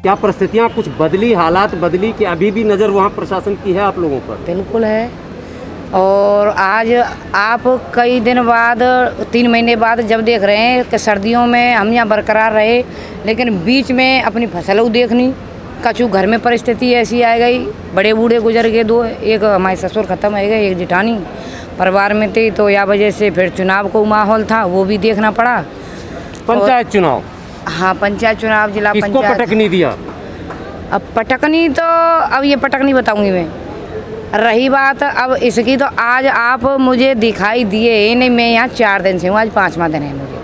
क्या परिस्थितियाँ कुछ बदली, हालात बदली कि अभी भी नज़र वहाँ प्रशासन की है आप लोगों पर? बिल्कुल है। और आज आप कई दिन बाद, 3 महीने बाद जब देख रहे हैं कि सर्दियों में हम यहाँ बरकरार रहे, लेकिन बीच में अपनी फसलों देखनी कछु घर में परिस्थिति ऐसी आ गई, बड़े बूढ़े गुजर गए 2, एक हमारे ससुर ख़त्म हो गए, एक जिठानी परिवार में थी, तो या वजह से फिर चुनाव को माहौल था वो भी देखना पड़ा। पंचायत चुनाव? हाँ, पंचायत चुनाव, जिला पंचायत। किसको पटकनी दिया? अब पटकनी तो अब ये पटकनी बताऊंगी मैं। रही बात अब इसकी, तो आज आप मुझे दिखाई दिए नहीं, मैं यहाँ 4 दिन से हूँ, आज 5वां दिन है मुझे,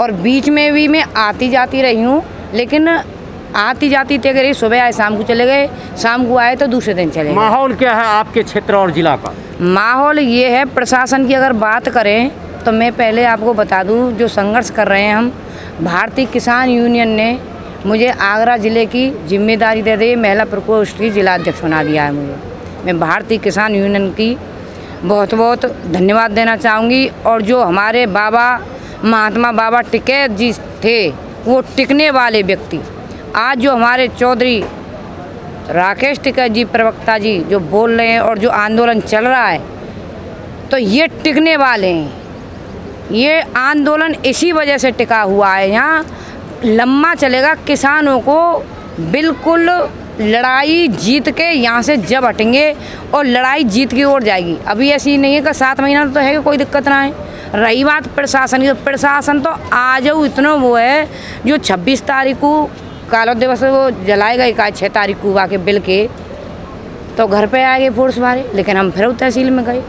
और बीच में भी मैं आती जाती रही हूँ, लेकिन आती जाती तय रही, सुबह आए शाम को चले गए, शाम को आए तो दूसरे दिन चले गए। माहौल क्या है आपके क्षेत्र और जिला का? माहौल ये है, प्रशासन की अगर बात करें तो मैं पहले आपको बता दूं, जो संघर्ष कर रहे हैं हम, भारतीय किसान यूनियन ने मुझे आगरा ज़िले की जिम्मेदारी दे दी, महिला प्रकोष्ठ की जिला अध्यक्ष बना दिया है मुझे। मैं भारतीय किसान यूनियन की बहुत बहुत धन्यवाद देना चाहूँगी। और जो हमारे बाबा महात्मा बाबा टिकैत जी थे, वो टिकने वाले व्यक्ति, आज जो हमारे चौधरी राकेश टिकैत जी प्रवक्ता जी जो बोल रहे हैं और जो आंदोलन चल रहा है, तो ये टिकने वाले हैं। ये आंदोलन इसी वजह से टिका हुआ है, यहाँ लम्बा चलेगा। किसानों को बिल्कुल लड़ाई जीत के यहाँ से जब हटेंगे और लड़ाई जीत की ओर जाएगी। अभी ऐसी नहीं है कि 7 महीना तो है कि कोई दिक्कत ना है। रही बात प्रशासन की, प्रशासन तो आज इतना वो है, जो 26 तारीख को कालो दिवस वो जलाए गए, 6 तारीख को आके बिल के तो घर पे आ गए फोर्स मारे, लेकिन हम फिर तहसील में गए,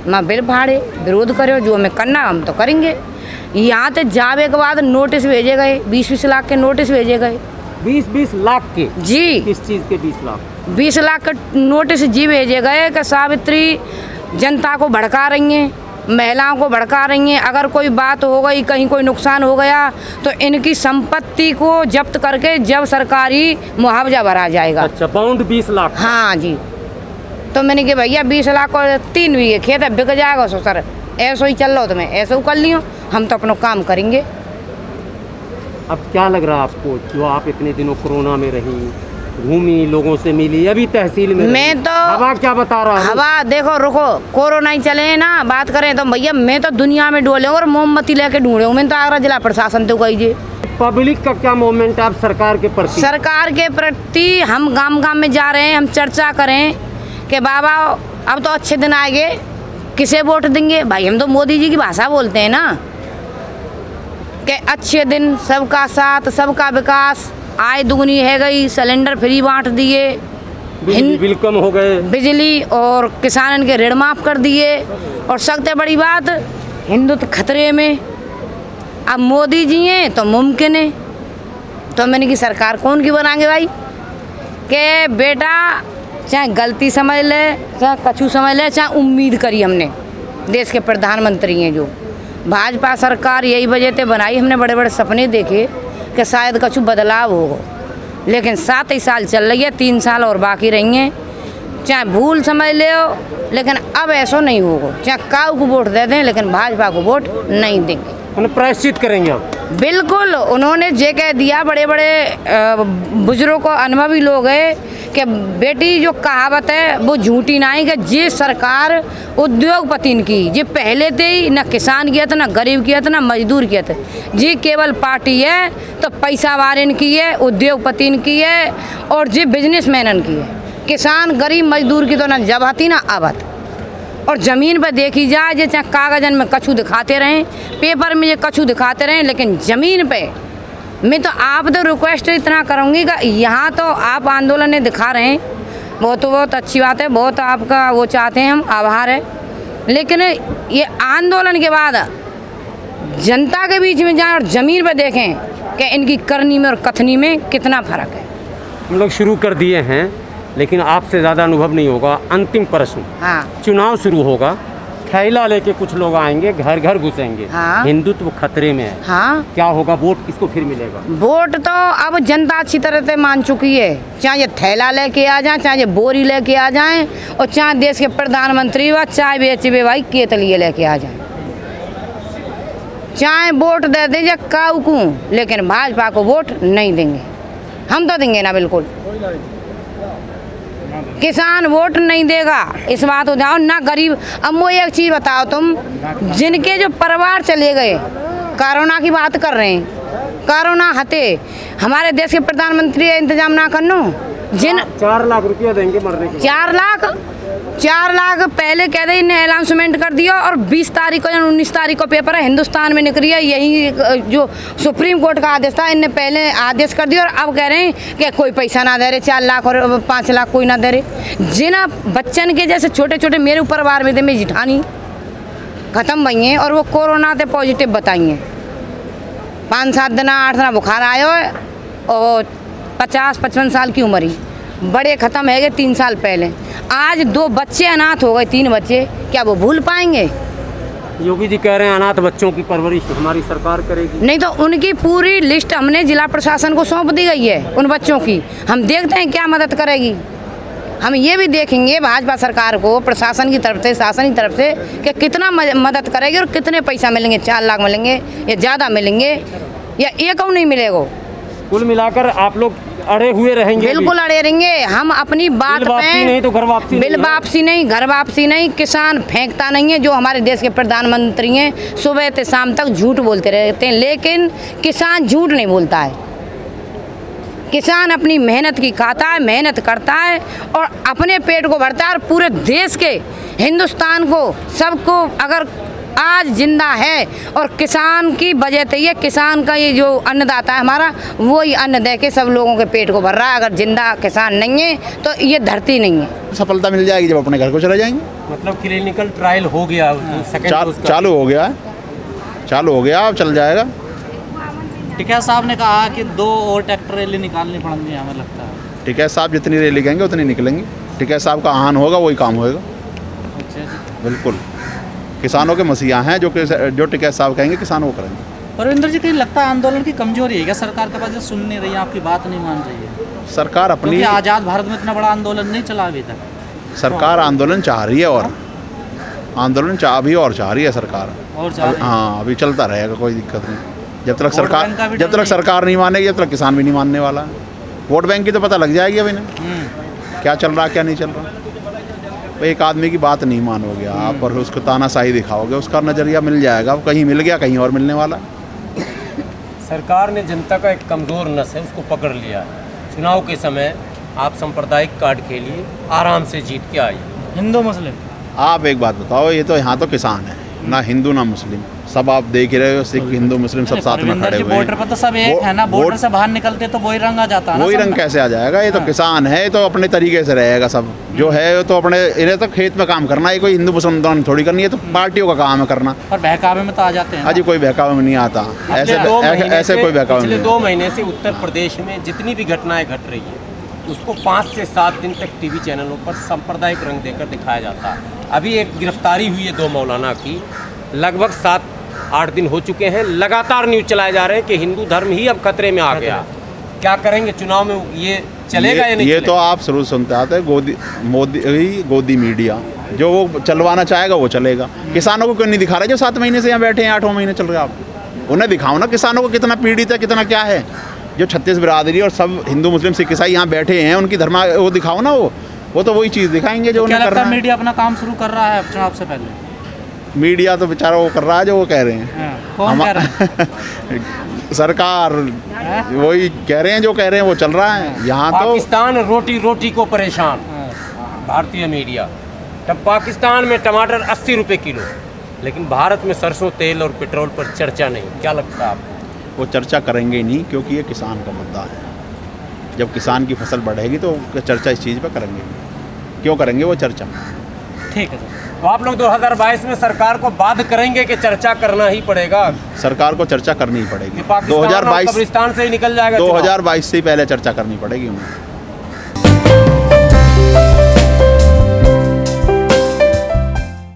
माँ बिल फाड़े, विरोध करे, जो हमें करना हम तो करेंगे। यहाँ तक जावे के बाद नोटिस भेजे गए, 20-20 लाख के नोटिस भेजे गए। 20-20 लाख के? जी। किस चीज़ के 20 लाख? 20 लाख के नोटिस जी भेजे गए कि सावित्री जनता को भड़का रही हैं, महिलाओं को भड़का रही हैं, अगर कोई बात हो गई, कहीं कोई नुकसान हो गया तो इनकी संपत्ति को जब्त करके जब सरकारी मुआवजा भरा जाएगा। अच्छा, बाउंड 20 लाख? हाँ जी। तो मैंने कहा भैया 20 लाख और 3 बीघे खेत है, बिक जाएगा। सो सर ऐसा ही चल रहा हो तो मैं ऐसा ही कर लियो, हम तो अपना काम करेंगे। अब क्या लग रहा है आपको, जो आप इतने दिनों कोरोना में रही, घूमी, लोगों से मिली, अभी तहसील में मैं तो हवा क्या बता रहा हूँ? हवा देखो, रुको, कोरोना ही चले ना, बात करें तो भैया मैं तो दुनिया में डोले और मोमबत्ती लेके ढूंढे हूँ। मैं तो आगरा जिला प्रशासन तो कहिए। पब्लिक का क्या मोमेंट है आप सरकार के प्रति? सरकार के प्रति हम गांव में जा रहे हैं, हम चर्चा करें कि बाबा अब तो अच्छे दिन आएंगे, किसे वोट देंगे? भाई हम तो मोदी जी की भाषा बोलते हैं ना, कि अच्छे दिन, सबका साथ, सबका विकास, आय दुगनी है गई, सिलेंडर फ्री बांट दिए, बिल कम हो गए, बिजली और किसानन के ऋण माफ कर दिए, और सबसे बड़ी बात हिंदुत्व खतरे में। अब मोदी जी हैं तो मुमकिन है, तो मैंने की सरकार कौन की बनाएंगे भाई? कि बेटा चाहे गलती समझ ले, चाहे कछु समझ ले, चाहे उम्मीद करी हमने, देश के प्रधानमंत्री हैं जो भाजपा सरकार, यही वजह से बनाई, हमने बड़े बड़े सपने देखे कि शायद कछु बदलाव हो, लेकिन 7 ही साल चल रही है, 3 साल और बाकी रही हैं। चाहे भूल समझ ले, लेकिन अब ऐसा नहीं होगा। चाहे काऊ को वोट दे दें, लेकिन भाजपा को वोट नहीं देंगे। प्रायश्चित करेंगे अब? बिल्कुल। उन्होंने जे कह दिया, बड़े बड़े बुजुर्गों को, अनुभवी लोग है, कि बेटी जो कहावत है वो झूठी ना है, कि जे सरकार उद्योगपति की, जे पहले थे ही न किसान किया था, न गरीब किया था, न मजदूर किया था, जी केवल पार्टी है तो पैसा वारन की है, उद्योगपति की है, और जे बिजनेसमैन की है। किसान गरीब मजदूर की तो ना जब आती ना आबत। और ज़मीन पर देखी जाए, जे चाहे कागजन में कछु दिखाते रहें, पेपर में ये कछु दिखाते रहें, लेकिन ज़मीन पे मैं तो आप तो रिक्वेस्ट इतना करूँगी कि यहाँ तो आप आंदोलन दिखा रहे हैं, बहुत अच्छी बात है, बहुत आपका वो चाहते हैं, हम आभार है, लेकिन ये आंदोलन के बाद जनता के बीच में जाएं और ज़मीन पर देखें कि इनकी करनी में और कथनी में कितना फ़र्क है। हम लोग शुरू कर दिए हैं, लेकिन आपसे ज़्यादा अनुभव नहीं होगा। अंतिम प्रश्न, हाँ, चुनाव शुरू होगा, थैला लेके कुछ लोग आएंगे, घर घर घुसेंगे, हाँ, हिंदुत्व खतरे में है, हाँ, क्या होगा? वोट किसको फिर मिलेगा? वोट तो अब जनता अच्छी तरह से मान चुकी है, चाहे ये थैला लेके आ जाए, चाहे ये बोरी लेके आ जाएं, और चाहे देश के प्रधानमंत्री व चाय बेचे भाई केतलिए लेके आ जाए, चाहे वोट दे दें काऊ को, लेकिन भाजपा को वोट नहीं देंगे। हम तो देंगे ना, बिल्कुल। किसान वोट नहीं देगा, इस बात हो जाओ ना। गरीब, अब वो एक चीज़ बताओ तुम, जिनके जो परिवार चले गए, कोरोना की बात कर रहे हैं, कोरोना हते हमारे देश के प्रधानमंत्री इंतजाम ना करनो, जिन 4 लाख रुपया देंगे मरने के। 4 लाख पहले कह दे, इन्हें अनाउंसमेंट कर दिया और 20 तारीख को या 19 तारीख को पेपर है, हिंदुस्तान में निकली है, यही जो सुप्रीम कोर्ट का आदेश था, इनने पहले आदेश कर दिया और अब कह रहे हैं कि कोई पैसा ना दे रहे, 4 लाख और 5 लाख कोई ना दे रहे। जिन बच्चन के जैसे छोटे छोटे मेरे परिवार में थे, मेरी जिठानी खत्म भई हैं और वो कोरोना से पॉजिटिव बताई हैं। 5-7 दिन 8 दिन बुखार आयो है और 50-55 साल की उम्र ही, बड़े ख़त्म है गए 3 साल पहले। आज 2 बच्चे अनाथ हो गए, 3 बच्चे, क्या वो भूल पाएंगे? योगी जी कह रहे हैं अनाथ बच्चों की परवरिश हमारी सरकार करेगी। नहीं तो उनकी पूरी लिस्ट हमने जिला प्रशासन को सौंप दी गई है, उन बच्चों की। हम देखते हैं क्या मदद करेगी। हम ये भी देखेंगे भाजपा सरकार को, प्रशासन की तरफ से, शासन की तरफ से, कि कितना मदद करेगी और कितने पैसा मिलेंगे। 4 लाख मिलेंगे या ज़्यादा मिलेंगे या एक नहीं मिलेगा। कुल मिलाकर आप लोग अड़े हुए रहेंगे? बिल्कुल अड़े रहेंगे हम अपनी बात पे। नहीं तो घर वापसी, बिल वापसी नहीं, घर वापसी नहीं। किसान फेंकता नहीं है। जो हमारे देश के प्रधानमंत्री हैं, सुबह से शाम तक झूठ बोलते रहते हैं, लेकिन किसान झूठ नहीं बोलता है। किसान अपनी मेहनत की खाता है, मेहनत करता है और अपने पेट को भरता है और पूरे देश के, हिंदुस्तान को, सबको अगर आज जिंदा है और किसान की वजह से, ये किसान का ये जो अन्नदाता है हमारा, वो ही अन्न दे के सब लोगों के पेट को भर रहा है। अगर जिंदा किसान नहीं है तो ये धरती नहीं है। सफलता मिल जाएगी जब अपने घर को चले जाएंगे। मतलब क्लिनिकल ट्रायल हो गया, चालू हो गया, अब चल जाएगा। टिकैत साहब ने कहा कि 2 और ट्रैक्टर रैली निकालनी पड़ेंगी, हमें लगता है। टिकैत साहब जितनी रैली कहेंगे उतनी निकलेंगी। टिकैत साहब का आह्वान होगा वही काम होएगा। अच्छा जी, बिल्कुल। किसानों के मसीहा हैं, जो टिकैत साहब कहेंगे किसान वो करेंगे। परविंदर जी, कहीं लगता है आंदोलन की कमजोरी है क्या सरकार के पास, जो सुन नहीं रही है, आपकी बात नहीं मान रही है? सरकार अपनी, आज़ाद भारत में इतना बड़ा आंदोलन नहीं चला अभी तक। सरकार आंदोलन चाह रही है और आंदोलन चाह रही है सरकार, और हाँ अभी चलता रहेगा, कोई दिक्कत नहीं। जब तक सरकार नहीं मानेगी, जब तक किसान भी नहीं मानने वाला। वोट बैंक की तो पता लग जाएगी अभी ना, क्या चल रहा क्या नहीं चल रहा। तो एक आदमी की बात नहीं मानोगे आप और उसको तानाशाही दिखाओगे, उसका नज़रिया मिल जाएगा। कहीं मिल गया, कहीं और मिलने वाला। सरकार ने जनता का एक कमज़ोर नस है, उसको पकड़ लिया है। चुनाव के समय आप सांप्रदायिक कार्ड खेलिए, आराम से जीत के आइए। हिंदू मुस्लिम, आप एक बात बताओ, ये तो यहाँ तो किसान है ना, हिंदू ना मुस्लिम, सब आप देख ही रहे हो, सिख हिंदू मुस्लिम सब साथ में खड़े हुए हैं। बॉर्डर पर तो सब एक है ना, बॉर्डर से बाहर निकलते तो वही रंग आ जाता है ना। वही रंग कैसे आ जाएगा? ये तो किसान है, तो अपने तरीके से रहेगा। सब जो है तो अपने, इन्हें तो खेत में काम करना है, कोई हिंदू मुसलमान थोड़ी करनी है, तो पार्टियों का काम है करना। और बहकावे में तो आ जाते हैं। हाँ जी, कोई बहकावे में नहीं आता, ऐसे कोई बहकावे पिछले 2 महीने से उत्तर प्रदेश में जितनी भी घटनाएं घट रही है, उसको 5 से 7 दिन तक टीवी चैनलों पर सांप्रदायिक रंग देकर दिखाया जाता है। अभी एक गिरफ्तारी हुई है 2 मौलाना की, लगभग 7-8 दिन हो चुके हैं। लगातार न्यूज़ चलाए जा रहे हैं कि हिंदू धर्म ही अब खतरे में आ गया। क्या करेंगे चुनाव में, ये चलेगा या नहीं? ये तो आप शुरू सुनते आते हैं, गोदी मीडिया जो वो चलवाना चाहेगा वो चलेगा। किसानों को क्यों नहीं दिखा रहे जो 7 महीने से यहाँ बैठे हैं, 8वां महीने चल रहा है? आप उन्हें दिखाओ ना, किसानों को कितना पीड़ित है, कितना क्या है। जो 36 बिरादरी और सब हिंदू मुस्लिम सिख ईसाई यहाँ बैठे हैं, उनकी धर्म वो दिखाओ ना। वो तो वही चीज़ दिखाएंगे जो उन्हें करना है। मीडिया अपना काम शुरू कर रहा है चुनाव से पहले? मीडिया तो बेचारा वो कर रहा है जो वो कह रहे हैं। कौन कह रहा है? सरकार वही कह रहे हैं, जो कह रहे हैं वो चल रहा है। यहाँ तो पाकिस्तान रोटी रोटी को परेशान, भारतीय मीडिया। तब पाकिस्तान में टमाटर 80 रुपये किलो, लेकिन भारत में सरसों तेल और पेट्रोल पर चर्चा नहीं। क्या लगता है आपको? वो चर्चा करेंगे ही नहीं, क्योंकि ये किसान का मुद्दा है। जब किसान की फसल बढ़ेगी तो चर्चा इस चीज़ पर करेंगे। क्यों करेंगे वो चर्चा? ठीक है सर। तो आप लोग 2022 में सरकार को बाध्य करेंगे कि चर्चा करना ही पड़ेगा? सरकार को चर्चा करनी ही पड़ेगी। पाकिस्तान और कब्रिस्तान से ही निकल जाएगा। 2022 से ही पहले चर्चा करनी पड़ेगी उन्हें।